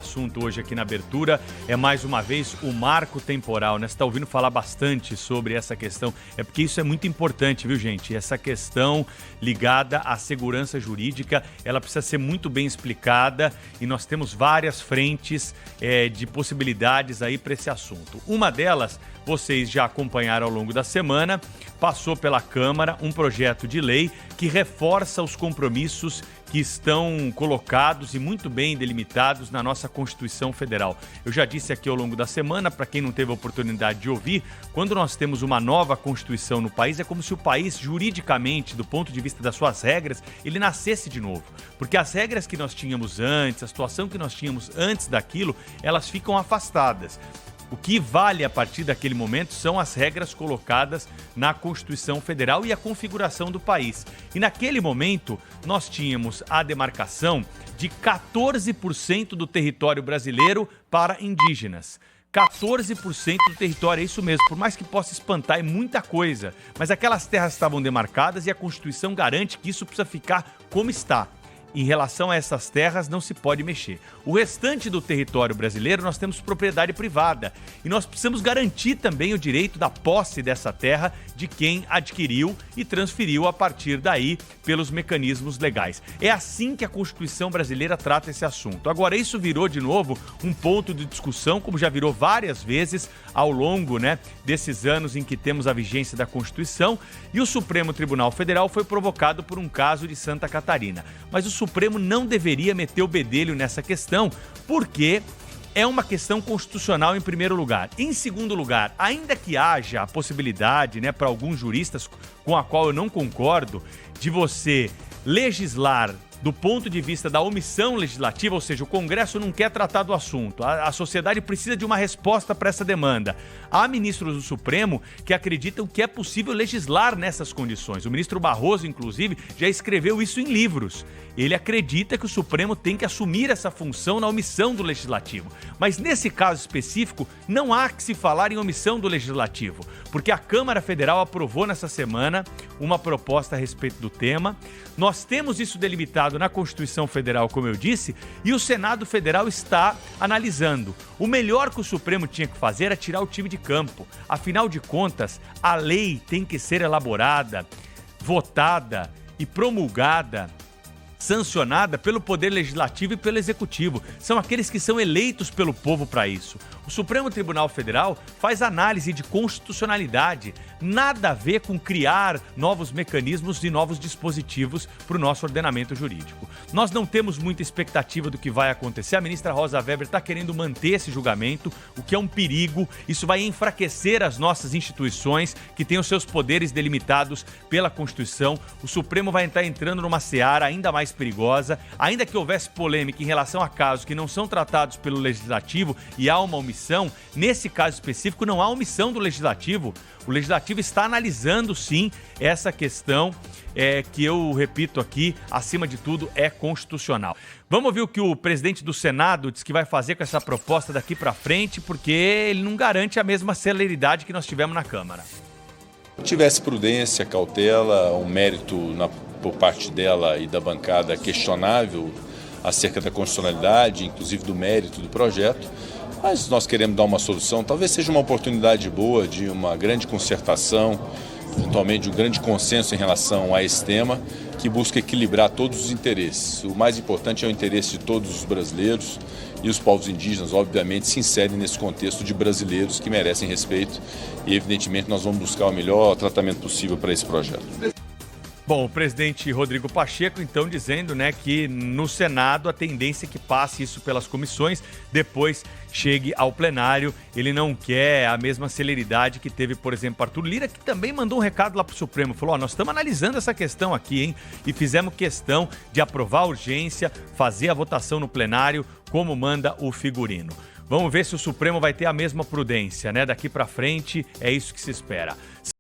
assunto hoje aqui na abertura é mais uma vez o marco temporal, né? Você está ouvindo falar bastante sobre essa questão, é porque isso é muito importante, viu, gente? Essa questão ligada à segurança jurídica, ela precisa ser muito bem explicada e nós temos várias frentes de possibilidades aí para esse assunto. Uma delas, vocês já acompanharam ao longo da semana, passou pela Câmara um projeto de lei que reforça os compromissos que estão colocados e muito bem delimitados na nossa Constituição Federal. Eu já disse aqui ao longo da semana, para quem não teve a oportunidade de ouvir, quando nós temos uma nova Constituição no país, é como se o país, juridicamente, do ponto de vista das suas regras, ele nascesse de novo. Porque as regras que nós tínhamos antes, a situação que nós tínhamos antes daquilo, elas ficam afastadas. O que vale a partir daquele momento são as regras colocadas na Constituição Federal e a configuração do país. E naquele momento, nós tínhamos a demarcação de 14% do território brasileiro para indígenas. 14% do território, é isso mesmo, por mais que possa espantar, é muita coisa. Mas aquelas terras estavam demarcadas e a Constituição garante que isso precisa ficar como está. Em relação a essas terras, não se pode mexer. O restante do território brasileiro, nós temos propriedade privada. E nós precisamos garantir também o direito da posse dessa terra de quem adquiriu e transferiu a partir daí pelos mecanismos legais. É assim que a Constituição brasileira trata esse assunto. Agora, isso virou, de novo, um ponto de discussão, como já virou várias vezes ao longo, desses anos em que temos a vigência da Constituição. E o Supremo Tribunal Federal foi provocado por um caso de Santa Catarina. Mas o Supremo não deveria meter o bedelho nessa questão, porque é uma questão constitucional em primeiro lugar. Em segundo lugar, ainda que haja a possibilidade, para alguns juristas, com a qual eu não concordo, de você legislar do ponto de vista da omissão legislativa, ou seja, o Congresso não quer tratar do assunto, a sociedade precisa de uma resposta para essa demanda. Há ministros do Supremo que acreditam que é possível legislar nessas condições. O ministro Barroso, inclusive, já escreveu isso em livros. Ele acredita que o Supremo tem que assumir essa função na omissão do Legislativo. Mas nesse caso específico, não há que se falar em omissão do Legislativo, porque a Câmara Federal aprovou nessa semana uma proposta a respeito do tema. Nós temos isso delimitado na Constituição Federal, como eu disse, e o Senado Federal está analisando. O melhor que o Supremo tinha que fazer era tirar o time de campo. Afinal de contas, a lei tem que ser elaborada, votada e promulgada, sancionada pelo Poder Legislativo e pelo Executivo. São aqueles que são eleitos pelo povo para isso. O Supremo Tribunal Federal faz análise de constitucionalidade, nada a ver com criar novos mecanismos e novos dispositivos para o nosso ordenamento jurídico. Nós não temos muita expectativa do que vai acontecer. A ministra Rosa Weber está querendo manter esse julgamento, o que é um perigo. Isso vai enfraquecer as nossas instituições, que têm os seus poderes delimitados pela Constituição. O Supremo vai estar entrando numa seara ainda mais perigosa. Ainda que houvesse polêmica em relação a casos que não são tratados pelo Legislativo e há uma omissão, nesse caso específico não há omissão do Legislativo. O Legislativo está analisando, sim, essa questão que eu repito aqui, acima de tudo, é constitucional. Vamos ouvir o que o presidente do Senado diz que vai fazer com essa proposta daqui para frente, porque ele não garante a mesma celeridade que nós tivemos na Câmara. Tivesse prudência, cautela, um mérito por parte dela e da bancada questionável acerca da constitucionalidade, inclusive do mérito do projeto, mas nós queremos dar uma solução. Talvez seja uma oportunidade boa de uma grande concertação, eventualmente de um grande consenso em relação a esse tema, que busca equilibrar todos os interesses. O mais importante é o interesse de todos os brasileiros, e os povos indígenas, obviamente, se inserem nesse contexto de brasileiros que merecem respeito, e evidentemente nós vamos buscar o melhor tratamento possível para esse projeto. Bom, o presidente Rodrigo Pacheco, então, dizendo que no Senado a tendência é que passe isso pelas comissões, depois chegue ao plenário. Ele não quer a mesma celeridade que teve, por exemplo, Arthur Lira, que também mandou um recado lá para o Supremo. Falou, nós estamos analisando essa questão aqui, hein? E fizemos questão de aprovar a urgência, fazer a votação no plenário, como manda o figurino. Vamos ver se o Supremo vai ter a mesma prudência, Daqui para frente, é isso que se espera.